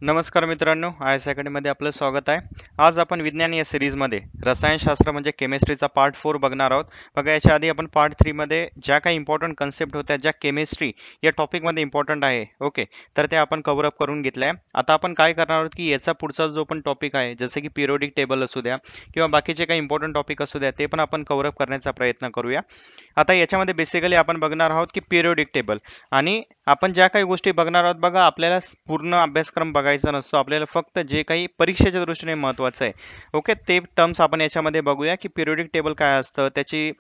नमस्कार मित्रांनो, I S अकॅडमीमध्ये आपलं स्वागत आहे. आज आपण विज्ञान या सिरीजमध्ये रसायनशास्त्र म्हणजे केमिस्ट्रीचा पार्ट 4 बघणार आहोत. बघा, याच्या आधी आपण पार्ट 3 मध्ये ज्या काही इम्पॉर्टंट कन्सेप्ट होत्या, ज्या केमिस्ट्री या टॉपिकमध्ये इम्पॉर्टंट आहे, ओके, तर ते आपण कव्हर अप करून घेतल्या. आता आपण काय करणार आहोत की याचा पुढचा जो पण टॉपिक आहे, जसे की पिरियोडिक टेबल असू द्या किंवा बाकीचे काही इम्पॉर्टंट टॉपिक असू द्या, ते पण आपण कव्हर अप करण्याचा प्रयत्न करूया. आता याच्यामध्ये बेसिकली आपण बघणार आहोत की पिरियोडिक टेबल, आणि आपण ज्या काही गोष्टी बघणार आहोत, बघा, आपल्याला पूर्ण अभ्यासक्रम बघायचा नसतो. आपल्याला फक्त जे काही परीक्षेच्या दृष्टीने महत्त्वाचं आहे, ओके, ते टर्म्स आपण याच्यामध्ये बघूया की पिरियोडिक टेबल काय असतं, त्याची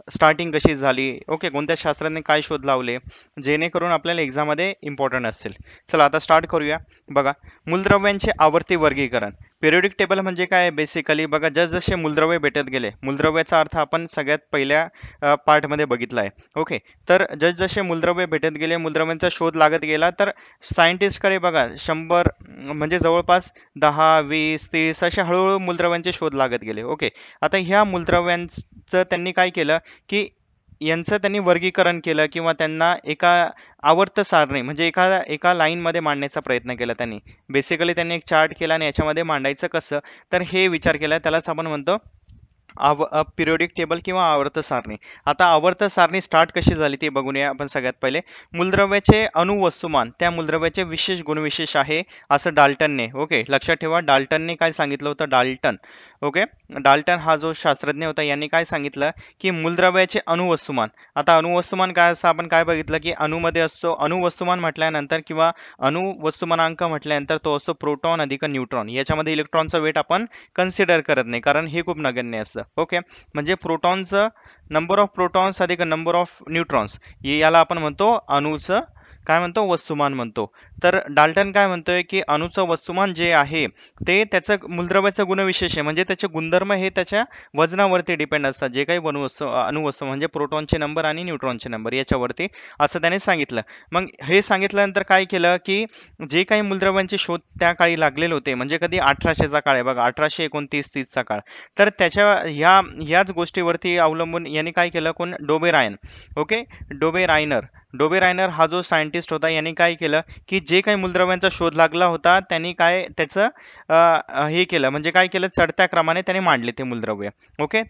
स्टार्टिंग कशी झाली, ओके, कोणत्या शास्त्रज्ञांनी काय शोध लावले, जेणेकरून आपल्याला एक्झाममध्ये इम्पॉर्टंट असतील. चला आता स्टार्ट करूया. बघा, मूलद्रव्यांचे आवर्ती वर्गीकरण. पिरियोडिक टेबल म्हणजे काय? बेसिकली बघा, जसजसे मूलद्रव्य भेटत गेले, मूलद्रव्याचा अर्थ आपण सगळ्यात पहिल्या पार्टमध्ये बघितला आहे, ओके. तर जसजसे मूलद्रव्य भेटत गेले, मूलद्रव्यांचा शोध लागत गेला, तर सायंटिस्टकडे बघा 100 म्हणजे जवळपास 10, 20, 30 असे हळूहळू मूलद्रव्यांचे शोध लागत गेले, ओके. आता ह्या मूलद्रव्यांचं त्यांनी काय केलं की यांचं त्यांनी वर्गीकरण केलं किंवा त्यांना एका आवर्त सारणी म्हणजे एका एका लाईनमध्ये मांडण्याचा प्रयत्न केला त्यांनी. बेसिकली त्यांनी एक चार्ट केला आणि याच्यामध्ये मांडायचं कसं, तर हे विचार केला. त्यालाच आपण म्हणतो पिरियोडिक टेबल किंवा आवर्त सारणी. आता आवर्त सारणी स्टार्ट कशी झाली ते बघूया आपण. सगळ्यात पहिले मूलद्रव्याचे अणुवस्तुमान त्या मूलद्रव्याचे विशेष गुणविशेष आहे असं डाल्टनने, ओके, लक्षात ठेवा, डाल्टनने काय सांगितलं होतं, डाल्टन, ओके. डाल्टन हा जो शास्त्रज्ञ होता, यांनी काय सांगितलं की मूलद्रव्याचे अणुवस्तुमान. आता अणुवस्तुमान काय असतं, आपण काय बघितलं की अणुमध्ये असतो. अणुवस्तुमान म्हटल्यानंतर किंवा अणुवस्तुमानांक म्हटल्यानंतर तो असतो प्रोटॉन अधिक न्यूट्रॉन. याच्यामध्ये इलेक्ट्रॉनचा वेट आपण कन्सिडर करत नाही, कारण हे खूप नगण्य असतं, ओके. म्हणजे प्रोटॉनचं नंबर ऑफ प्रोटॉन्स अधिक नंबर ऑफ न्यूट्रॉन्स, याला आपण म्हणतो अणूचं काय म्हणतो, वस्तुमान म्हणतो. तर डाल्टन काय म्हणतोय की अणूचं वस्तुमान जे आहे ते त्याचं मूलद्रव्याचं गुणविशेष आहे, म्हणजे त्याचे गुणधर्म हे त्याच्या वजनावरती डिपेंड असतात. जे काही अणुवस्तू म्हणजे प्रोटॉनचे नंबर आणि न्यूट्रॉनचे नंबर याच्यावरती, असं त्याने सांगितलं. मग हे सांगितल्यानंतर काय केलं की जे काही मूलद्रव्यांचे शोध त्या काळी लागलेले होते, म्हणजे कधी 1800चा काळ आहे बघा, 1829-30चा काळ, तर त्याच्या ह्याच गोष्टीवरती अवलंबून यांनी काय केलं, कोण, डोबेरायन, ओके, डोबेरायनर. डोबेरायनर हा जो सायंटिस्ट होता, यांनी काय केलं की जे काही मूलद्रव्यांचा शोध लागला होता, त्यांनी काय त्याचं हे केलं, म्हणजे काय केलं, चढत्या क्रमाने त्याने मांडले ते मूलद्रव्य, ओके.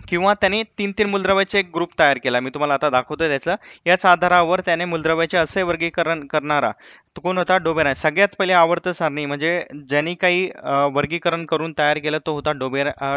किंवा त्याने 3-3 मूलद्रव्याचे एक ग्रुप तयार केला. मी तुम्हाला आता दाखवतोय त्याचं. याच आधारावर त्याने मूलद्रव्याचे असे वर्गीकरण करणारा तो कोण होता, डोबेराय. सगळ्यात पहिले आवर्त सारणी म्हणजे ज्यांनी काही वर्गीकरण करून तयार केलं तो होता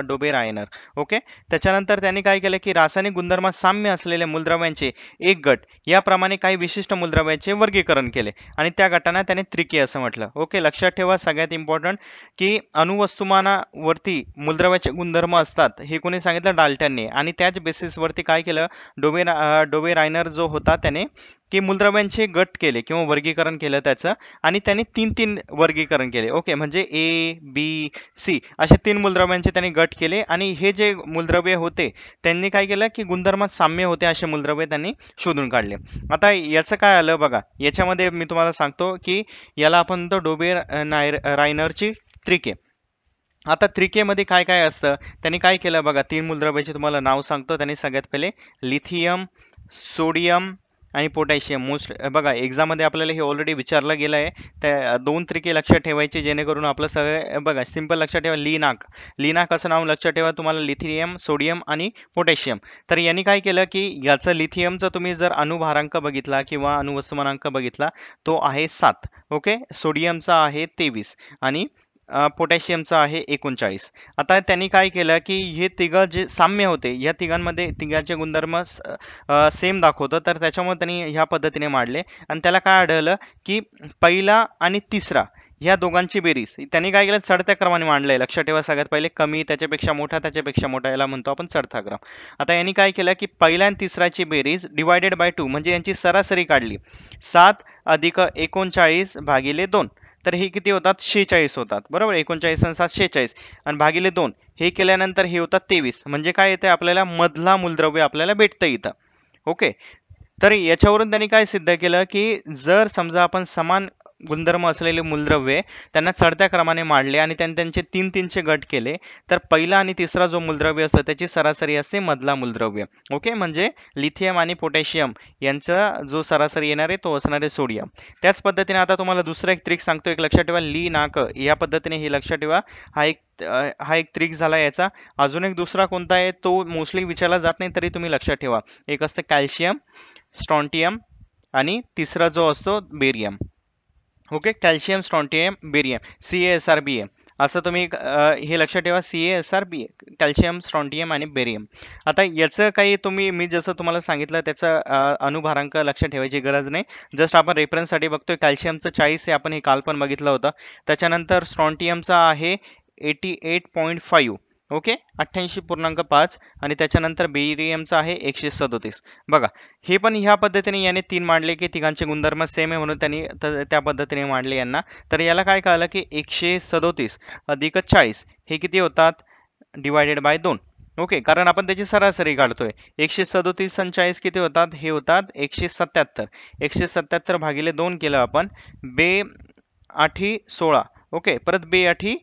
डोबेरायनर, ओके. त्याच्यानंतर त्यांनी काय केलं की रासायनिक गुणधर्मात साम्य असलेल्या मूलद्रव्यांचे एक गट, याप्रमाणे काही विशिष्ट मूलद्रव्याचे वर्गीकरण केले आणि त्या गटांना त्याने त्रिके असं म्हटलं, ओके. लक्षात ठेवा, सगळ्यात इम्पॉर्टंट की अणुवस्तुमानावरती मूलद्रव्याचे गुणधर्म असतात, हे कोणी सांगितलं, डाल्टनने. आणि त्याच बेसिसवरती काय केलं, डोबेरायनर जो होता त्याने की मूलद्रव्यांचे गट केले किंवा वर्गीकरण केलं त्याचं, आणि त्यांनी 3-3 वर्गीकरण केले, ओके. म्हणजे ए, बी, सी असे 3 मूलद्रव्यांचे त्यांनी गट केले, आणि हे जे मूलद्रव्य होते त्यांनी काय केलं की गुणधर्मात साम्य होते असे मूलद्रव्य त्यांनी शोधून काढले. आता याचं काय आलं बघा, याच्यामध्ये मी तुम्हाला सांगतो की याला आपण म्हणतो रायनरची त्रिके. आता त्रिकेमध्ये काय काय असतं, त्यांनी काय केलं बघा, 3 मूलद्रव्याचे तुम्हाला नाव सांगतो. त्यांनी सगळ्यात पहिले लिथियम, सोडियम आणि पोटॅशियम. मोस्ट बघा, एक्झाममध्ये आपल्याला हे ऑलरेडी विचारलं गेलं आहे. त्या 2 त्रिके लक्षात ठेवायचे, जेणेकरून आपलं सगळं बघा सिंपल लक्षात ठेवा. लिनाक, लिनाक असं नाव लक्षात ठेवा तुम्हाला, लिथियम, सोडियम आणि पोटॅशियम. तर यांनी काय केलं की याचं लिथियमचा तुम्ही जर अणुभारांक बघितला किंवा अणुवस्तुमानांक बघितला, तो आहे 7, ओके. सोडियमचा आहे 23 आणि पोटॅशियमचा आहे 39. आता त्यांनी काय केलं की हे तिघं जे साम्य होते, या तिघांमध्ये तिघांचे गुणधर्म सेम दाखवतं, तर त्याच्यामुळे त्यांनी ह्या पद्धतीने मांडले. आणि त्याला काय आढळलं की पहिला आणि तिसरा ह्या दोघांची बेरीज त्यांनी काय केलं, चढत्या क्रमाने मांडलंय. लक्षात ठेवा, सगळ्यात पहिले कमी, त्याच्यापेक्षा मोठा, त्याच्यापेक्षा मोठा, याला म्हणतो आपण चढता क्रम. आता यांनी काय केलं की पहिल्या आणि तिसऱ्याची बेरीज डिवायडेड बाय 2 म्हणजे यांची सरासरी काढली. 7 अधिक 39 भागिले 2, तर हे किती होतात, 46 होतात, बरोबर. 39 आणि 7 46 आणि भागिले 2 हे केल्यानंतर हे होतात 23. म्हणजे काय येते, आपल्याला मधला मूलद्रव्य आपल्याला भेटतं इथं, ओके. तर याच्यावरून त्यांनी काय सिद्ध केलं की जर समजा आपण समान गुणधर्म असलेले मूलद्रव्ये त्यांना चढत्या क्रमाने मांडले आणि त्यांनी त्यांचे 3-3चे गट केले, तर पहिला आणि तिसरा जो मूलद्रव्य असतो त्याची सरासरी असते मधला मूलद्रव्य. ओके, म्हणजे लिथियम आणि पोटॅशियम यांचा जो सरासरी येणार आहे तो असणार आहे सोडियम. त्याच पद्धतीने आता तुम्हाला दुसरा एक ट्रिक सांगतो, एक लक्षात ठेवा, ली नाक या पद्धतीने हे लक्षात ठेवा. हा एक ट्रिक झाला याचा. अजून एक दुसरा कोणता आहे तो मोस्टली विचारला जात नाही तरी तुम्ही लक्षात ठेवा. एक असतं कॅल्शियम, स्ट्रॉन्टियम आणि तिसरा जो असतो barium. Okay, calcium, strontium, barium, CaSrBa असं तुम्ही हे लक्षात ठेवा. CaSrBa, कॅल्शियम, स्ट्रॉन्टियम आणि बेरियम. आता याचं काही तुम्ही मी जसं तुम्हाला सांगितलं त्याचा अणुभारांक लक्षात ठेवायची गरज नाही. जस्ट आपण रेफरन्ससाठी बघतोय. कॅल्शियमचं 40 आहे, आपण हे काल पण बघितलं होतं. त्याच्यानंतर स्ट्रॉन्टियमचा आहे 88.5. ओके, 88.5 आणि त्याच्यानंतर बेरियमचा आहे 137. बघा, हे पण ह्या पद्धतीने याने 3 मांडले की तिघांचे गुणधर्म सेम आहे म्हणून त्यांनी त्या पद्धतीने मांडले यांना. तर याला काय कळलं की 137 अधिक 40 हे किती होतात, डिवायडेड बाय 2. ओके, कारण आपण त्याची सरासरी काढतोय. 137 आणि 40 किती होतात, हे होतात 177. 177 भागिले 2 केलं आपण. बे 8 16. ओके, परत बे 8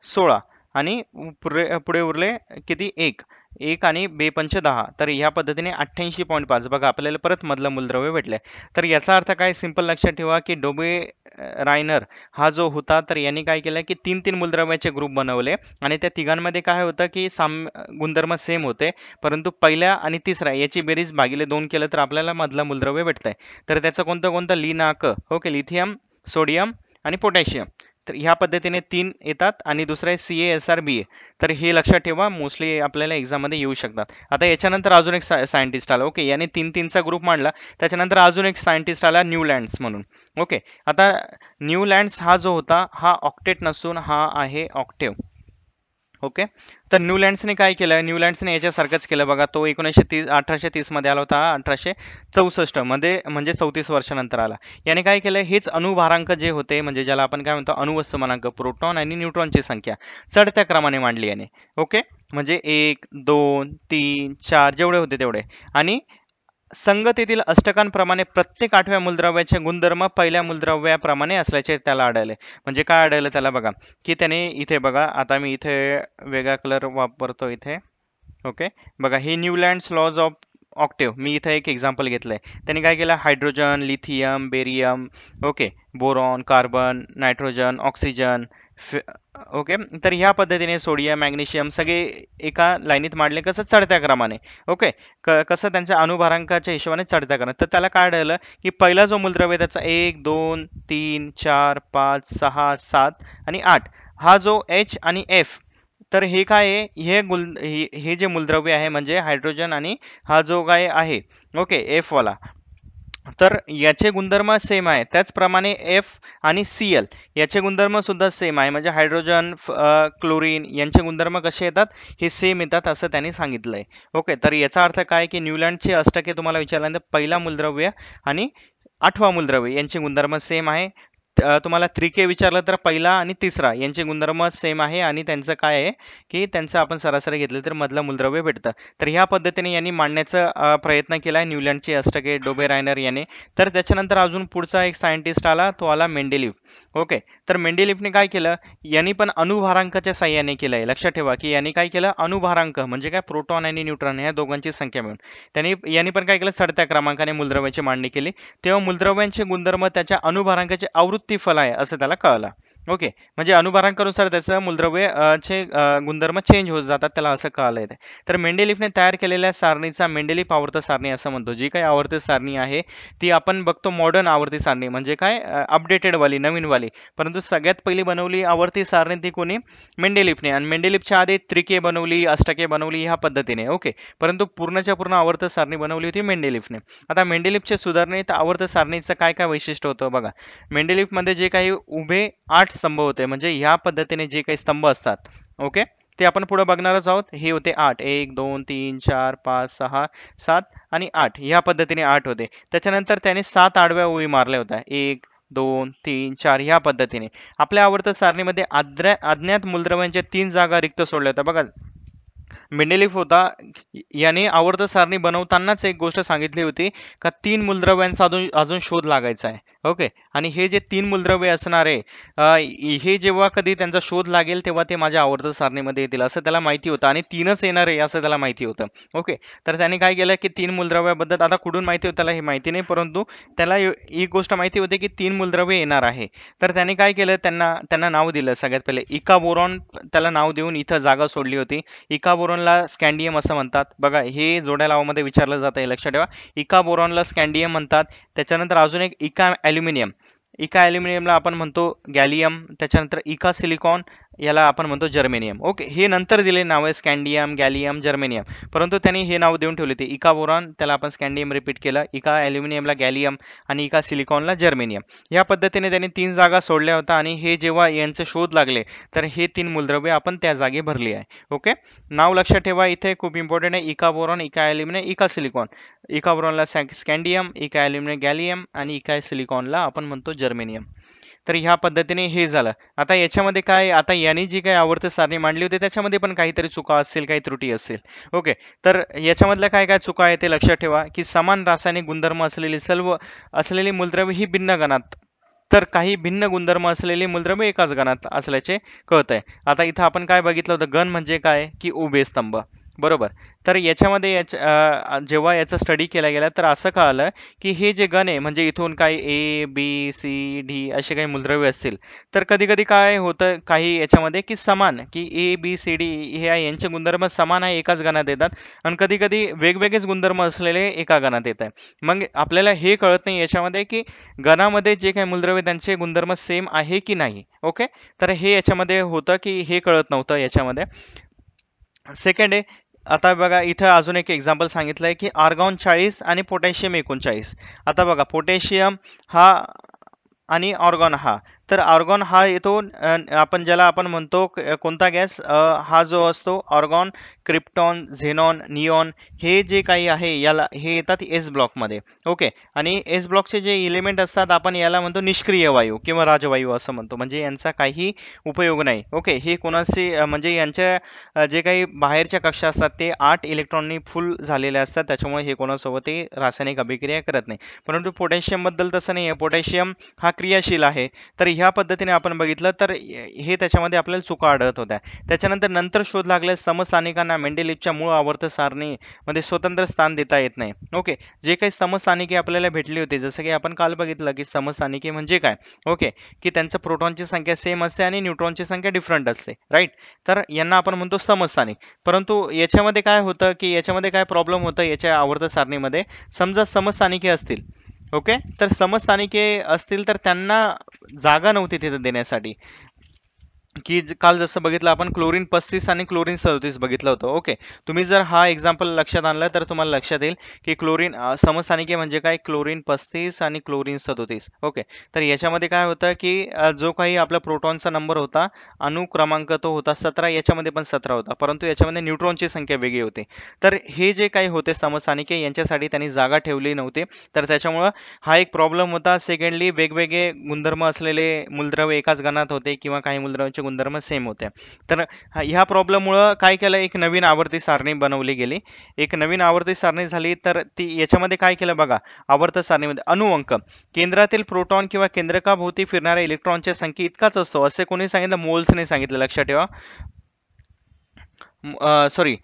16 आणि पुढे उरले किती, 1 आणि बे 5 10. तर ह्या पद्धतीने 88.5. बघा, आपल्याला परत मधलं मूलद्रव्य भेटलंय. तर याचा अर्थ काय, सिंपल लक्षात ठेवा की डोबे रायनर हा जो होता तर यांनी काय केलं की 3-3 मूलद्रव्याचे ग्रुप बनवले आणि त्या तिघांमध्ये काय होतं की गुणधर्म सेम होते, परंतु पहिल्या आणि तिसऱ्या याची बेरीज भागिले 2 केलं तर आपल्याला मधलं मूलद्रव्य भेटतंय. तर त्याचं कोणतं कोणतं, लिनाक, ओके, लिथियम, सोडियम आणि पोटॅशियम. तर ह्या पद्धतीने 3 येतात आणि दुसरं आहे CaSrBa. तर हे लक्षात ठेवा, मोस्टली आपल्याला एक्झाममध्ये येऊ शकतात. आता याच्यानंतर अजून एक सायंटिस्ट आला. ओके, याने 3-3चा ग्रुप मांडला. त्याच्यानंतर अजून एक सायंटिस्ट आला न्यूलँड्स म्हणून. ओके, आता न्यूलँड्स हा जो होता हा ऑक्टेट नसून हा आहे ऑक्टेव्ह. ओके, तर न्यूलँड्सने काय केलं, न्यूलँड्सने याच्यासारखंच केलं. बघा, तो 1830 मध्ये आला होता, 1864 मध्ये, म्हणजे 34 वर्षानंतर आला. याने काय केलं, हेच अणुभारांक जे होते, म्हणजे ज्याला आपण काय म्हणतो अणुवस्तुमानांक, प्रोटॉन आणि न्यूट्रॉनची संख्या चढत्या क्रमाने मांडली याने. ओके, म्हणजे 1 2 3 4 जेवढे होते तेवढे, आणि संगतीतील अष्टकांप्रमाणे प्रत्येक 8व्या मूलद्रव्याचे गुणधर्म पहिल्या मूलद्रव्याप्रमाणे असल्याचे त्याला आढळले. म्हणजे काय आढळलं त्याला, बघा की त्याने इथे बघा, आता मी इथे वेगळा कलर वापरतो इथे. ओके, बघा, हे न्यूलँड्स लॉज ऑफ ऑक्टेव्ह, मी इथे एक एक्झाम्पल घेतलंय. त्यांनी काय केलं, hydrogen, lithium, barium, okay, boron, carbon, nitrogen, oxygen, okay, तर ह्या पद्धतीने सोडियम, मॅग्नेशियम सगळे एका लाईनीत मांडले. कसं, चढत्या क्रमाने. ओके, कसं त्यांच्या अणुभारांकाच्या हिशोबाने चढत्या क्रमाने. तर त्याला काय आढळलं की पहिला जो मूलद्रव्य त्याचा 1 2 3 4 5 6 7 आणि 8 हा जो H आणि F, तर हे काय आहे, हे जे मूलद्रव्य आहे म्हणजे हायड्रोजन आणि हा जो काय आहे, ओके, F वाला, तर याचे गुणधर्म सेम आहे. त्याचप्रमाणे F आणि Cl याचे गुणधर्म सुद्धा सेम आहे. म्हणजे हायड्रोजन, क्लोरीन यांचे गुणधर्म कसे येतात, हे सेम येतात असं त्यांनी सांगितलंय. ओके, तर याचा अर्थ काय की न्यूलँडचे अष्टके तुम्हाला विचारल्यानंतर पहिला मूलद्रव्य आणि 8वा मूलद्रव्य यांचे गुणधर्म सेम आहे. तुम्हाला 3K विचारलं तर पहिला आणि तिसरा यांचे गुणधर्म सेम आहे आणि त्यांचं काय आहे की त्यांचं आपण सरासरी घेतलं तर मधलं मूलद्रव्य भेटतं. तर ह्या पद्धतीने यांनी मांडण्याचा प्रयत्न केला आहे न्यूलँडचे अष्टके, डोबे रायनर याने. तर त्याच्यानंतर अजून पुढचा एक सायंटिस्ट आला, तो आला मेंडेलिव्ह. ओके, तर मेंडेलिव्हने काय केलं, यांनी पण अणुभारांकाच्या साह्याने केलंय. लक्षात ठेवा की यांनी काय केलं, अणुभारांक म्हणजे काय, प्रोटॉन आणि न्यूट्रॉन या दोघांची संख्या मिळून यांनी पण काय केलं, चढत्या क्रमांकाने मूलद्रव्याची मांडणी केली. तेव्हा मूलद्रव्यांचे गुणधर्म त्याच्या अणुभारांकाचे आवृत्तीफल आहे असं त्याला कळलं. ओके, म्हणजे अणुभारांकानुसार त्याचं मूलद्रव्य चे गुणधर्म चेंज होत जातात, त्याला असं कळलंय. तर मेंडेलिफने तयार केलेल्या सारणीचा मेंडेलिफ आवर्त सारणी असं म्हणतो. जी काही आवर्त सारणी आहे ती आपण बघतो मॉडर्न आवर्ती सारणी, म्हणजे काय, अपडेटेड वाली, नवीन वाली. परंतु सगळ्यात पहिली बनवली आवर्ती सारणी ती कोणी, मेंडेलिफने. आणि मेंडेलिफच्या आधी 3K बनवली, अष्टके बनवली ह्या पद्धतीने. ओके, परंतु पूर्णच्या पूर्ण आवर्त सारणी बनवली होती मेंडेलिफने. आता मेंडेलिफचे सुधारणेत आवर्त सारणीचं काय काय वैशिष्ट्य होतं बघा. मेंडेलिफमध्ये जे काही उभे 8 स्तंभ होते, म्हणजे ह्या पद्धतीने जे काही स्तंभ असतात, ओके, ते आपण पुढे बघणारच आहोत. हे होते 8, 1 2 3 4 5 6 7 आणि 8 ह्या पद्धतीने 8 होते. त्याच्यानंतर त्याने 7 आडव्या ओळी मारल्या होत्या, 1 2 3 4 ह्या पद्धतीने. आपल्या आवर्त सारणीमध्ये अज्ञात मूलद्रव्यांच्या 3 जागा रिक्त सोडल्या होत्या बघा. मेंडेलिफ होता, याने आवर्त सारणी बनवतानाच एक गोष्ट सांगितली होती का 3 मूलद्रव्यांचा अजून अजून शोध लागायचा आहे. ओके, आणि हे जे 3 मूलद्रव्य असणार आहे, हे जेव्हा कधी त्यांचा शोध लागेल तेव्हा ते माझ्या आवर्त सारणीमध्ये येतील असं त्याला माहिती होतं, आणि 3च येणार आहे असं त्याला माहिती होतं. ओके, तर त्याने काय केलं की 3 मूलद्रव्याबद्दल, आता कुठून माहिती होतं त्याला हे माहिती नाही, परंतु त्याला एक गोष्ट माहिती होती की 3 मूलद्रव्य येणार आहे. तर त्याने काय केलं, त्यांना त्यांना नाव दिलं. सगळ्यात पहिले इका बोरॉन त्याला नाव देऊन इथं जागा सोडली होती. इका बोरॉनला स्कॅन्डियम असं म्हणतात. बघा, हे जोड्या लावामध्ये विचारलं जातं, हे लक्षात ठेवा. इका बोरॉनला स्कॅन्डियम म्हणतात. त्याच्यानंतर अजून एक इका ॲल्युमिनियम. इका ॲल्युमिनियमला आपण म्हणतो गॅलियम. त्याच्यानंतर इका सिलिकॉन, याला आपण म्हणतो जर्मेनियम. ओके, हे नंतर दिले नाव आहे, स्कॅन्डियम, गॅलियम, जर्मेनियम. परंतु त्यांनी हे नाव देऊन ठेवले ते इका बोरॉन, त्याला आपण स्कॅन्डियम रिपीट केलं, इका ॲल्युमिनियमला गॅलियम आणि इका सिलिकॉनला जर्मेनियम. या पद्धतीने त्यांनी 3 जागा सोडल्या होत्या, आणि हे जेव्हा यांचे शोध लागले तर हे 3 मूलद्रव्य आपण त्या जागी भरली आहे. ओके, नाव लक्षात ठेवा, इथे खूप इम्पॉर्टंट आहे. इका बोरॉन, इका ॲल्युमिनियम, इका सिलिकॉन. इका बोरॉनला स्कॅन्डियम, इका ॲल्युमिनियम गॅलियम आणि इका सिलिकॉनला आपण म्हणतो जर्मेनियम. तर ह्या पद्धतीने हे झालं. आता याच्यामध्ये काय, आता यांनी जी काही आवर्त सारणी मांडली होती त्याच्यामध्ये पण काहीतरी चुका असतील, काही त्रुटी असतील. ओके, तर याच्यामधल्या काय काय चुका आहे ते लक्षात ठेवा, की समान रासायनिक गुणधर्म असलेली मूलद्रव्य ही भिन्न गणात, तर काही भिन्न गुणधर्म असलेली मूलद्रव्य एकाच गणात असल्याचे कळत आहे. आता इथं आपण काय बघितलं होतं, गण म्हणजे काय की उभे स्तंभ, बरोबर. तर याच्यामध्ये जेव्हा याचा स्टडी केला गेला तर असं कळालं की हे जे गण आहे, म्हणजे इथून काही ए बी सी डी असे काही मूलद्रव्य असतील, तर कधी कधी काय होतं काही याच्यामध्ये की समान, की ए बी सी डी हे यांचे गुणधर्म समान आहे, एकाच गणात येतात, आणि कधी कधी वेगवेगळेच गुणधर्म असलेले एका गणात येत आहे. मग आपल्याला हे कळत नाही याच्यामध्ये की गणामध्ये जे काही मूलद्रव्य त्यांचे गुणधर्म सेम आहे की नाही. ओके, तर हे याच्यामध्ये होतं की हे कळत नव्हतं याच्यामध्ये. सेकंड आहे, आता बघा इथं अजून एक एक्झाम्पल सांगितलंय की आर्गॉन 40 आणि पोटॅशियम 39. आता बघा, पोटॅशियम हा आणि ऑर्गॉन हा, तर ऑर्गॉन हा येतो, आपण ज्याला आपण म्हणतो कोणता गॅस, हा जो असतो ऑर्गॉन, क्रिप्टॉन, झेनॉन, निऑन, हे जे काही आहे याला हे येतात एस ब्लॉकमध्ये. ओके, आणि एस ब्लॉकचे जे इलिमेंट असतात आपण याला म्हणतो निष्क्रिय वायू किंवा राजवायू असं म्हणतो, म्हणजे यांचा काही उपयोग नाही. ओके, हे कोणाशी म्हणजे यांच्या जे काही बाहेरच्या कक्षा असतात ते 8 इलेक्ट्रॉननी फुल झालेले असतात, त्याच्यामुळे हे कोणासोबतही रासायनिक अभिक्रिया करत नाही. परंतु पोटॅशियम बद्दल तसं नाही आहे, पोटॅशियम हा क्रियाशील आहे. तर ह्या पद्धतीने आपण बघितलं तर हे त्याच्यामध्ये आपल्याला चुका आढळत होत्या. त्याच्यानंतर शोध लागले समस्थानिकांना मेंडेलिफच्या मूळ आवर्त सारणीमध्ये स्वतंत्र स्थान देता येत नाही. ओके, जे काही समस्थानिके आपल्याला भेटली होती, जसं की आपण काल बघितलं की समस्थानिके म्हणजे काय. ओके, की त्यांचं प्रोटॉनची संख्या सेम असते आणि न्यूट्रॉनची संख्या डिफरंट असते, राईट. तर यांना आपण म्हणतो समस्थानिक. परंतु याच्यामध्ये काय होतं की याच्यामध्ये काय प्रॉब्लेम होतं याच्या आवर्त सारणीमध्ये, समजा समस्थानिके असतील, ओके, तर समस्थानिके असतील तर त्यांना जागा नव्हती तिथे देण्यासाठी, की काल जसं बघितलं आपण क्लोरीन 35 आणि क्लोरीन 37 बघितलं होतं. ओके, तुम्ही जर हा एक्झाम्पल लक्षात आणला तर तुम्हाला लक्षात येईल की क्लोरीन समस्थानिके म्हणजे काय, क्लोरीन 35 आणि क्लोरीन 37. ओके, तर याच्यामध्ये काय होतं की जो काही आपला प्रोटॉनचा नंबर होता, अणु क्रमांक तो होता 17, याच्यामध्ये पण 17 होता, परंतु याच्यामध्ये न्यूट्रॉनची संख्या वेगळी होती. तर हे जे काही होते समस्थानिके यांच्यासाठी त्यांनी जागा ठेवली नव्हती, तर त्याच्यामुळं हा एक प्रॉब्लेम होता. सेकंडली, वेगवेगळे गुणधर्म असलेले मूलद्रव्य एकाच गणात होते किंवा काही मूलद्रव्यांचे गुणधर्म सेम होते. तर ह्या प्रॉब्लेममुळं काय केलं, एक नवीन आवर्ती सारणी बनवली गेली. एक नवीन आवर्ती सारणी झाली, तर ती याच्यामध्ये काय केलं बघा, आवर्त सारणीमध्ये अणुअंक, केंद्रातील प्रोटॉन किंवा केंद्रकाभोवती फिरणाऱ्या इलेक्ट्रॉनच्या संख्ये इतकाच असतो असे कोणी सांगितलं, मोल्सने सांगितलं, लक्षात ठेवा. सॉरी,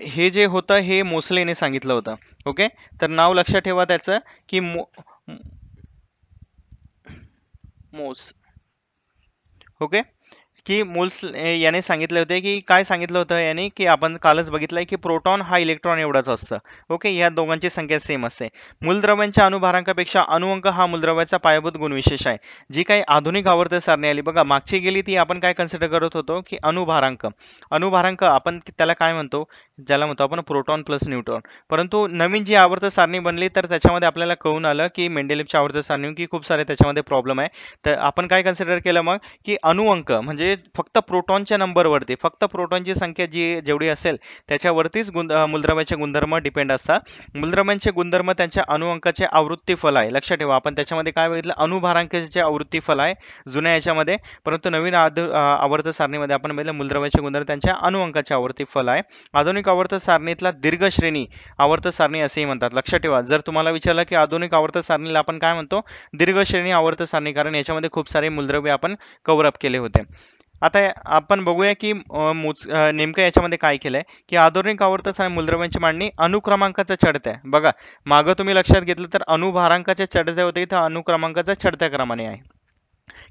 हे जे होतं हे मोसलेने सांगितलं होतं. ओके, तर नाव लक्षात ठेवा त्याचं की मोस. ओके, की मोल्स याने सांगितले होते की काय सांगितलं होतं याने, की आपण कालच बघितलंय की प्रोटॉन हा इलेक्ट्रॉन एवढाच असतं. ओके, या दोघांची संख्या सेम असते. मूलद्रव्यांच्या अणुभारांकापेक्षा अणुअंक हा मूलद्रव्याचा पायाभूत गुणविशेष आहे. जी काही आधुनिक आवर्त सारणी आली बघा, मागची गेली ती आपण काय कन्सिडर करत होतो की अणुभारांक. अणुभारांक आपण त्याला काय म्हणतो, ज्याला म्हणतो आपण प्रोटॉन प्लस न्यूट्रॉन. परंतु नवीन जी आवर्त सारणी बनली तर त्याच्यामध्ये आपल्याला कळून आलं की मेंडेलिफच्या आवर्त सारणी की खूप सारे त्याच्यामध्ये प्रॉब्लेम आहे. तर आपण काय कन्सिडर केलं मग, की अणुअंक म्हणजे फक्त प्रोटॉनच्या नंबरवरती, फक्त प्रोटॉनची संख्या जेवढी असेल त्याच्यावरतीच मूलद्रव्याचे गुणधर्म डिपेंड असतात. मूलद्रव्यांचे गुणधर्म त्यांच्या अणुअंकाचे आवृत्तीफल आहे. लक्षात ठेवा, आपण त्याच्यामध्ये काय बघितलं, अणुभारांकाचे आवृत्तीफल आहे जुन्या याच्यामध्ये, परंतु नवीन आवर्त सारणीमध्ये आपण बघितलं मूलद्रव्याचे गुणधर्म त्यांच्या अणुअंकाचे आवृत्तीफल आहे. आधुनिक आवर्त सारणीतला दीर्घ श्रेणी आवर्त सारणी असेही म्हणतात. लक्षात ठेवा, जर तुम्हाला विचारलं की आधुनिक आवर्त सारणीला आपण काय म्हणतो, दीर्घ श्रेणी आवर्त सारणी, कारण याच्यामध्ये खूप सारे मूलद्रव्य आपण कव्हर अप केले होते. आता आपण बघूया की नेमकं याच्यामध्ये काय केलंय की आधुनिक आवर्त सारणी मूलद्रव्यांची मांडणी अनुक्रमांकाच्या चढत्या, बघा मागं तुम्ही लक्षात घेतलं तर अणुभारांकाच्या चढत्या होते, इथं अनुक्रमांकाच्या चढत्या क्रमाने आहे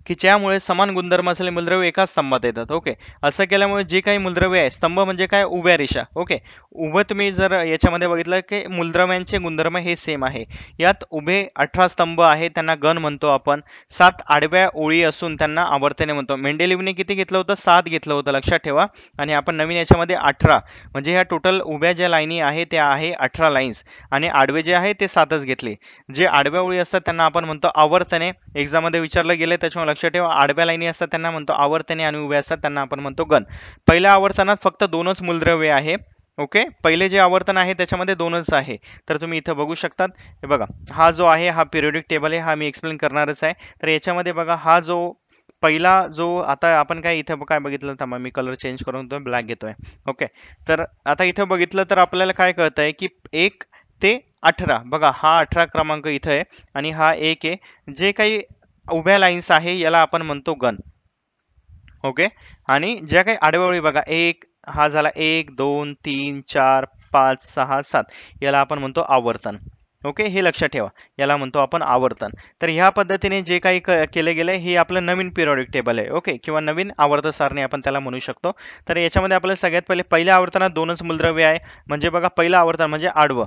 की ज्यामुळे समान गुणधर्म असलेले मूलद्रव्य एका स्तंभात येतात. ओके, असं केल्यामुळे जे काही मूलद्रव्य आहे, स्तंभ म्हणजे काय, उभ्या रेषा. ओके, उभं तुम्ही जर याच्यामध्ये बघितलं की मूलद्रव्यांचे गुणधर्म हे सेम आहे. यात उभे 18 स्तंभ आहे, त्यांना गण म्हणतो आपण. 7 आडव्या ओळी असून त्यांना आवर्तने म्हणतो. मेंडेलिव्हने किती घेतलं होतं, 7 घेतलं होतं, लक्षात ठेवा. आणि आपण नवीन याच्यामध्ये 18, म्हणजे ह्या टोटल उभ्या ज्या लाईनी आहे त्या आहे 18 लाईन्स, आणि आडवे जे आहे ते 7च घेतले. जे आडव्या ओळी असतात त्यांना आपण म्हणतो आवर्तने. एक्झाम मध्ये विचारलं गेले त्याच्यामुळे लक्षात ठेवा, आडव्या लाईनी असतात त्यांना म्हणतो आवर्तने, आणि उभ्या असतात त्यांना आपण म्हणतो गण. पहिल्या आवर्तनात फक्त 2च मूलद्रव्य आहे. ओके, पहिले जे आवर्तन आहे त्याच्यामध्ये 2च आहे. तर तुम्ही इथं बघू शकतात, हे बघा, हा जो आहे हा पिरियोडिक टेबल आहे, हा मी एक्सप्लेन करणारच आहे. तर याच्यामध्ये बघा, हा जो पहिला जो आता आपण काय इथं काय बघितलं, थांबा मी कलर चेंज करून तो ब्लॅक घेतोय. ओके, तर आता इथं बघितलं तर आपल्याला काय कळतंय की 1 ते 18, बघा हा 18 क्रमांक इथं आहे आणि हा 1 आहे. जे काही उभ्या लाईन्स आहे याला आपण म्हणतो गण. ओके, आणि ज्या काही आडव्या ओळी बघा, हा झाला 1 2 3 4 5 6 7, याला आपण म्हणतो आवर्तन. ओके, हे लक्षात ठेवा, याला म्हणतो आपण आवर्तन. तर ह्या पद्धतीने जे काही केले गेले हे आपलं नवीन पिरियोडिक टेबल आहे. ओके, किंवा नवीन आवर्त सारणी आपण त्याला म्हणू शकतो. तर याच्यामध्ये आपल्याला सगळ्यात पहिले पहिल्या आवर्तनात 2च मूलद्रव्य आहे, म्हणजे बघा पहिलं आवर्तन म्हणजे आडवं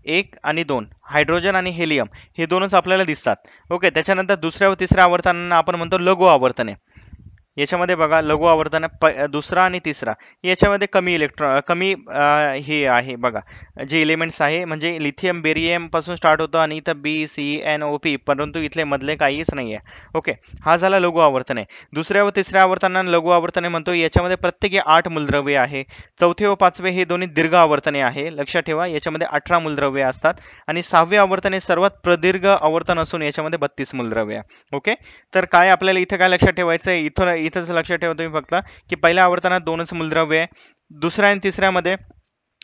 1 आणि 2, हायड्रोजन आणि हेलियम हे 2च आपल्याला दिसतात. ओके, त्याच्यानंतर दुसऱ्या व तिसऱ्या आवर्तनांना आपण म्हणतो लघु आवर्तने. याच्यामध्ये बघा लघु आवर्तन दुसरा आणि तिसरा, याच्यामध्ये कमी हे आहे बघा, जे एलिमेंट्स आहे, म्हणजे लिथियम बेरियम पासून स्टार्ट होतं आणि इथं BCNOP, परंतु इथले मधले काहीच नाही आहे. ओके, हा झाला लघु आवर्तन आहे. दुसऱ्या व तिसऱ्या आवर्तनांना लघु आवर्तने म्हणतो. याच्यामध्ये प्रत्येकी 8 मूलद्रव्ये आहे. चौथे व पाचवे हे दोन्ही दीर्घ आवर्तने आहे. लक्षात ठेवा, याच्यामध्ये 18 मूलद्रव्ये असतात. आणि 6वे आवर्तन हे सर्वात प्रदीर्घ आवर्तन असून याच्यामध्ये 32 मूलद्रव्ये आहे. ओके, तर काय आपल्याला इथं काय लक्षात ठेवायचं आहे, इथंच लक्षात ठेवा तुम्ही फक्त की पहिल्या आवर्तनात 2च मूलद्रव्य आहे. दुसऱ्या आणि तिसऱ्यामध्ये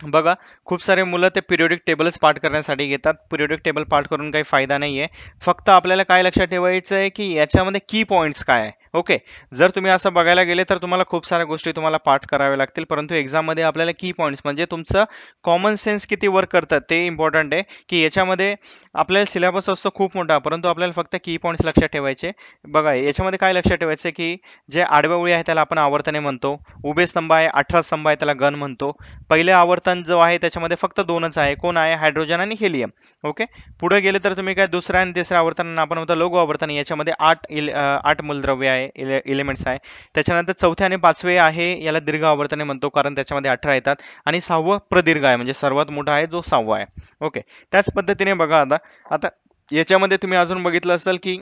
बघा खूप सारे मुलं ते पिरियोडिक टेबलच पाठ करण्यासाठी घेतात. पिरियोडिक टेबल पाठ करून काही फायदा नाहीये. फक्त आपल्याला काय लक्षात ठेवायचं आहे की याच्यामध्ये की पॉइंट्स काय आहे. ओके, जर तुम्ही असं बघायला गेले तर तुम्हाला खूप साऱ्या गोष्टी तुम्हाला पाठ कराव्या लागतील, परंतु एक्झाम मध्ये आपल्याला की पॉइंट्स म्हणजे तुमचं कॉमन सेन्स किती वर्क करतं ते इम्पॉर्टंट आहे. की याच्यामध्ये आपल्याला सिलेबस असतो खूप मोठा, परंतु आपल्याला फक्त की पॉइंट्स लक्षात ठेवायचे. बघा याच्यामध्ये काय लक्षात ठेवायचं की जे आडव्या ओळी आहे त्याला आपण आवर्तने म्हणतो. उभे स्तंभ आहे, 18 स्तंभ आहे, त्याला गण म्हणतो. पहिले आवर्तन जो आहे त्याच्यामध्ये फक्त 2च आहे, कोण आहे, हायड्रोजन आणि हेलियम. ओके, पुढे गेले तर तुम्ही काय दुसऱ्या आणि तिसऱ्या आवर्तनांना आपण म्हणतो लघु आवर्तन. याच्यामध्ये 8 मूलद्रव्य आहे, एलिमेंट्स आहे. त्याच्यानंतर चौथे आणि पाचवे आहे याला दीर्घ आवर्तने म्हणतो, कारण त्याच्यामध्ये 18 येतात. आणि 6वं प्रदीर्घ आहे, म्हणजे सर्वात मोठा आहे जो 6वा आहे. ओके, त्याच पद्धतीने बघा आता याच्यामध्ये तुम्ही अजून बघितलं असेल की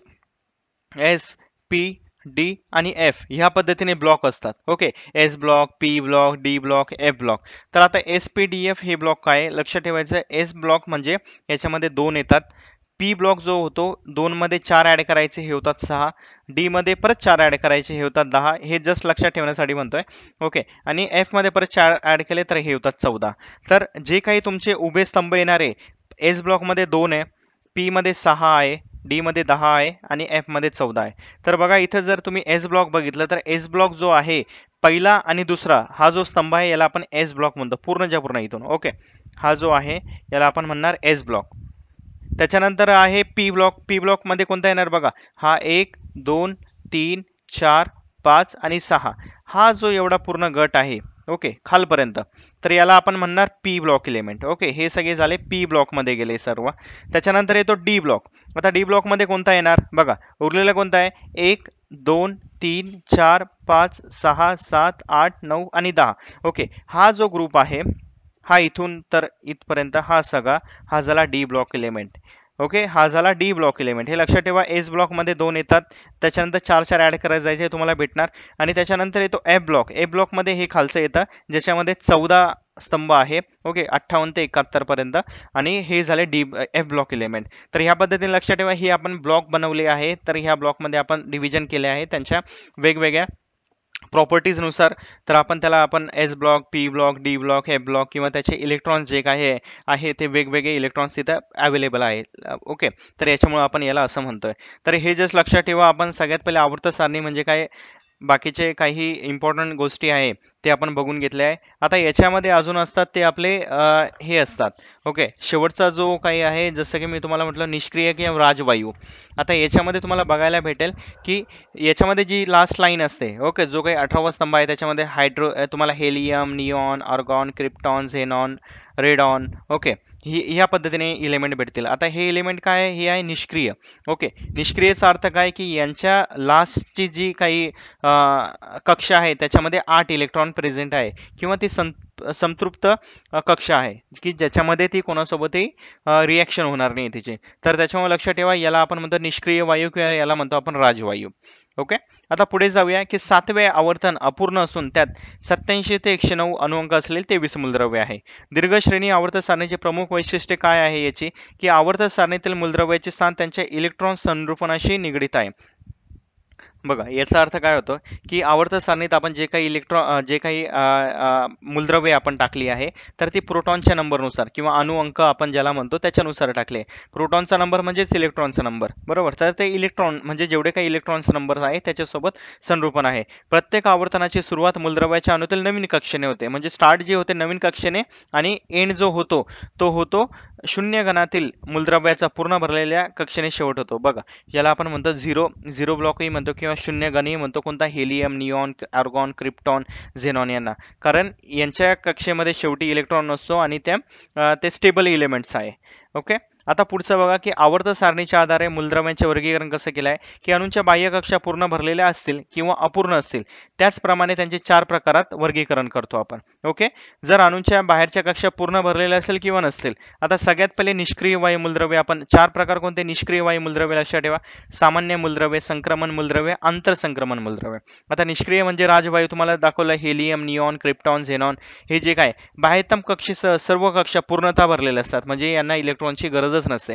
SP, D आणि F ह्या पद्धतीने ब्लॉक असतात. Okay, S block, P block, D block, F block. तर आता SPDF हे ब्लॉक काय लक्षात ठेवायचं. S ब्लॉक म्हणजे याच्यामध्ये 2 येतात. P ब्लॉक जो होतो 2 मध्ये 4 ऍड करायचे हे होतात 6. D मध्ये परत 4 ऍड करायचे हे होतात 10. हे जस्ट लक्षात ठेवण्यासाठी म्हणतोय. ओके, आणि F मध्ये परत 4 ऍड केले तर हे होतात 14. तर जे काही तुमचे उभे स्तंभ येणारे S ब्लॉक मध्ये 2 आहे, P मध्ये 6 आहे, D मध्ये 10 आहे आणि F मध्ये 14 आहे. तर बघा इथं जर तुम्ही S ब्लॉक बघितलं तर S ब्लॉक जो आहे पहिला आणि दुसरा हा जो स्तंभ आहे याला आपण S ब्लॉक म्हणतो, पूर्णच्या पूर्ण इथून. ओके, हा जो आहे याला आपण म्हणणार S ब्लॉक. त्याच्यानंतर आहे P ब्लॉक. P ब्लॉक मध्ये कोणता येणार बघा, हा 1 2 3 4 5 आणि 6, हा जो एवढा पूर्ण गट आहे ओके खालपर्यंत, तर याला आपण म्हणणार P ब्लॉक एलिमेंट. ओके, हे सगळे झाले P ब्लॉक मध्ये गेले सर्व. त्याच्यानंतर येतो D ब्लॉक. आता D ब्लॉक मध्ये कोणता येणार बघा, उरलेला कोणता आहे 1 2 3 4 5 6 7 8 9 आणि 10. ओके, हा जो ग्रुप आहे हा इथून तर इथपर्यंत हा सगळा हा झाला D ब्लॉक एलिमेंट. ओके, हा झाला डी ब्लॉक एलिमेंट. हे लक्षात ठेवा, एस ब्लॉकमध्ये 2 येतात, त्याच्यानंतर 4 ॲड करायला जायचे तुम्हाला भेटणार. आणि त्याच्यानंतर येतो एफ ब्लॉक. एफ ब्लॉकमध्ये हे खालचं येतं, ज्याच्यामध्ये 14 स्तंभ आहे. ओके, 58 ते 71 पर्यंत. आणि हे झाले डी एफ ब्लॉक एलिमेंट. तर ह्या पद्धतीने लक्षात ठेवा, ही आपण ब्लॉक बनवले आहे. तर ह्या ब्लॉकमध्ये आपण डिव्हिजन केले आहे त्यांच्या वेगवेगळ्या प्रॉपर्टीज नुसार. तर आपण त्याला S block, P block, D block, F block किंवा त्याचे इलेक्ट्रॉन्स जे काही आहे ते वेगवेगळे इलेक्ट्रॉन्स तिथं अवेलेबल आहेत. ओके, तर याच्यामुळे आपण याला असं म्हणतोय. तर हे जस्ट लक्षात ठेवा. आपण सगळ्यात पहिले आवर्त सारणी म्हणजे काय, बाकीचे काही इम्पॉर्टंट गोष्टी आहे ते आपण बघून घेतले आहे. आता याच्यामध्ये अजून असतात ते आपले हे असतात. ओके, शेवटचा जो काही आहे, जसं की मी तुम्हाला म्हटलं निष्क्रिय किंवा राजवायू. आता याच्यामध्ये तुम्हाला बघायला भेटेल की याच्यामध्ये जी लास्ट लाईन असते, ओके, जो काही 18वा स्तंभ आहे त्याच्यामध्ये तुम्हाला helium, neon, argon, krypton, xenon, radon, okay, ह्या पद्धतीने इलेमेंट भेटतील. आता हे इलेमेंट काय आहे, हे आहे निष्क्रिय. ओके, निष्क्रियचा अर्थ काय की यांच्या लास्टची जी काही कक्षा आहे त्याच्यामध्ये 8 इलेक्ट्रॉन प्रेझेंट आहे किंवा ती संतृप्त कक्षा आहे की ज्याच्यामध्ये ती कोणासोबतही रिॲक्शन होणार नाही तिचे. तर त्याच्यामुळे लक्षात ठेवा, याला आपण म्हणतो निष्क्रिय वायू किंवा याला म्हणतो आपण राजवायू. ओके, आता पुढे जाऊया की 7वे आवर्तन अपूर्ण असून त्यात 87 ते 109 अणुअंक असलेले 23 मूलद्रव्य आहे. दीर्घ श्रेणी आवर्त सारणीचे प्रमुख वैशिष्ट्य काय आहे याची, की आवर्त सारणीतील मूलद्रव्याचे स्थान त्यांच्या इलेक्ट्रॉन संरूपणाशी निगडित आहे. बघा, याचा अर्थ काय होतो की आवर्त सारणीत आपण जे काही मूलद्रव्ये आपण टाकली आहे तर ती प्रोटॉनच्या नंबरनुसार किंवा अणुअंक आपण ज्याला म्हणतो त्याच्यानुसार टाकले. प्रोटॉनचा नंबर म्हणजेच इलेक्ट्रॉनचा नंबर, बरोबर. तर ते इलेक्ट्रॉन म्हणजे जेवढे काही इलेक्ट्रॉन्स नंबर आहे त्याच्यासोबत संरूपण आहे. प्रत्येक आवर्तनाची सुरुवात मूलद्रव्याच्या अणूतील नवीन कक्षेने होते. म्हणजे स्टार्ट जे होते नवीन कक्षेने आणि एंड जो होतो तो होतो शून्य गणातील मूलद्रव्याचा पूर्ण भरलेल्या कक्षेने शेवट होतो. बघा, याला आपण म्हणतो झिरो ब्लॉकही म्हणतो किंवा शून्य गणही म्हणतो. कोणता, helium, neon, argon, krypton, xenon यांना. कारण यांच्या कक्षेमध्ये शेवटी इलेक्ट्रॉन नसतो आणि ते स्टेबल एलिमेंट्स आहे. ओके, आता पुढचं बघा की आवर्त सारणीच्या आधारे मूलद्रव्यांचे वर्गीकरण कसं केलं आहे की अणूंच्या बाह्य कक्षा पूर्ण भरलेल्या असतील किंवा अपूर्ण असतील त्याचप्रमाणे त्यांचे 4 प्रकारात वर्गीकरण करतो आपण. ओके, जर अणूंच्या बाहेरच्या कक्षा पूर्ण भरलेल्या असेल किंवा नसतील. आता सगळ्यात पहिले निष्क्रिय वायू मूलद्रव्य. आपण 4 प्रकार कोणते निष्क्रिय वायू मूलद्रव्य लक्षात ठेवा, सामान्य मूलद्रव्य, संक्रमण मूलद्रव्य, आंतरसंक्रमण मूलद्रव्य. आता निष्क्रिय म्हणजे राजवायू तुम्हाला दाखवलं, हेलियम, निऑन, क्रिप्टॉन, झेनॉन, हे जे काय बाह्यतम कक्षेसह सर्व कक्षा पूर्णतः भरलेल्या असतात म्हणजे यांना इलेक्ट्रॉनची गरजच नसते.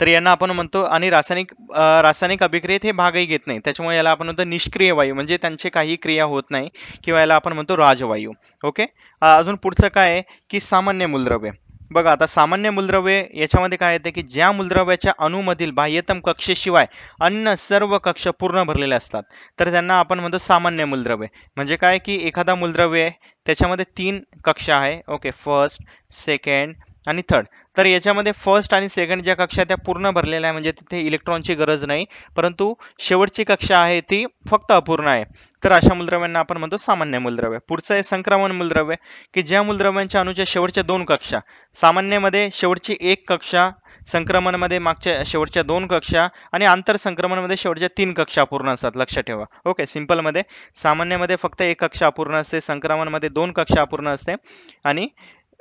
तर यांना आपण म्हणतो आणि रासायनिक अभिक्रियेत हे भागही घेत नाही, त्याच्यामुळे याला आपण म्हणतो निष्क्रिय वायू, म्हणजे त्यांची काही क्रिया होत नाही किंवा याला आपण म्हणतो राजवायू. ओके, अजून पुढचं काय आहे की सामान्य मूलद्रव्य. बघा, आता सामान्य मूलद्रव्य याच्यामध्ये काय येते की ज्या मूलद्रव्याच्या अणूमधील बाह्यतम कक्षेशिवाय अन्य सर्व कक्षा पूर्ण भरलेल्या असतात तर त्यांना आपण म्हणतो सामान्य मूलद्रव्य. म्हणजे काय की एखादा मूलद्रव्य आहे त्याच्यामध्ये 3 कक्षा आहे. ओके, फर्स्ट, सेकंड आणि थर्ड. तर याच्यामध्ये फर्स्ट आणि सेकंड ज्या कक्षा त्या पूर्ण भरलेल्या आहे म्हणजे तिथे इलेक्ट्रॉनची गरज नाही, परंतु शेवटची कक्षा आहे ती फक्त अपूर्ण आहे. तर अशा मूलद्रव्यांना आपण म्हणतो सामान्य मूलद्रव्य. पुढचं आहे संक्रमण मूलद्रव्य, की ज्या मूलद्रव्यांच्या अणूच्या शेवटच्या 2 कक्षा, सामान्यमध्ये शेवटची 1 कक्षा, संक्रमणमध्ये मागच्या शेवटच्या 2 कक्षा आणि आंतरसंक्रमणमध्ये शेवटच्या 3 कक्षा अपूर्ण असतात. लक्षात ठेवा. ओके, सिंपलमध्ये सामान्यमध्ये फक्त 1 कक्षा अपूर्ण असते, संक्रमणमध्ये 2 कक्षा अपूर्ण असते आणि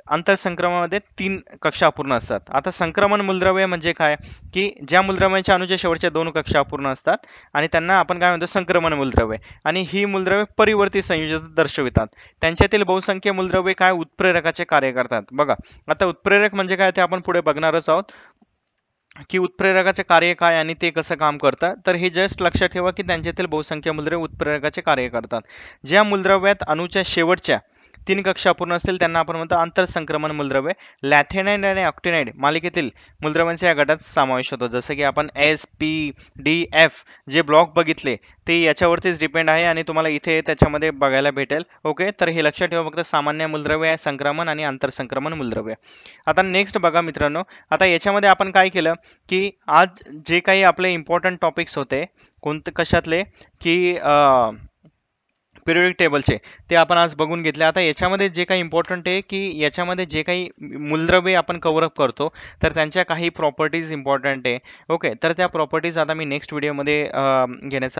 आंतरसंक्रमणामध्ये 3 कक्षा अपूर्ण असतात. आता संक्रमण मूलद्रव्य म्हणजे काय की ज्या मूलद्रव्यांच्या अणूच्या शेवटच्या 2 कक्षा अपूर्ण असतात आणि त्यांना आपण काय म्हणतो संक्रमण मूलद्रव्य. आणि ही मूलद्रव्य परिवर्ती संयोजन दर्शवितात. त्यांच्यातील बहुसंख्य मूलद्रव्ये काय उत्प्रेरकाचे कार्य करतात. बघा, आता उत्प्रेरक म्हणजे काय ते आपण पुढे बघणारच आहोत की उत्प्रेरकाचे कार्य काय आणि ते कसं काम करतं. तर हे जस्ट लक्षात ठेवा की त्यांच्यातील बहुसंख्य मूलद्रव्ये उत्प्रेरकाचे कार्य करतात. ज्या मूलद्रव्यात अणूच्या शेवटच्या 3 कक्षा अपूर्ण असतील त्यांना आपण म्हणतो आंतरसंक्रमण मूलद्रव्य. लॅथेनाइड आणि ऑक्टेनाइड मालिकेतील मूलद्रव्यांचा या गटात समावेश होतो. जसं की आपण एस, पी, डी, एफ जे ब्लॉक बघितले ते याच्यावरतीच डिपेंड आहे आणि तुम्हाला इथे त्याच्यामध्ये बघायला भेटेल. ओके, तर हे लक्षात ठेवा, फक्त सामान्य मूलद्रव्य, संक्रमण आणि आंतरसंक्रमण मूलद्रव्य. आता नेक्स्ट बघा मित्रांनो, आता याच्यामध्ये आपण काय केलं की आज जे काही आपले इम्पॉर्टंट टॉपिक्स होते कशातले की पिरियडिक टेबलचे, ते आपण आज बघून घेतले. आता याच्यामध्ये जे काही इम्पॉर्टंट आहे की याच्यामध्ये जे काही मूलद्रव्ये आपण कव्हरअप करतो तर त्यांच्या काही प्रॉपर्टीज इम्पॉर्टंट आहे. ओके, तर त्या प्रॉपर्टीज आता मी नेक्स्ट व्हिडिओमध्ये घेण्याचा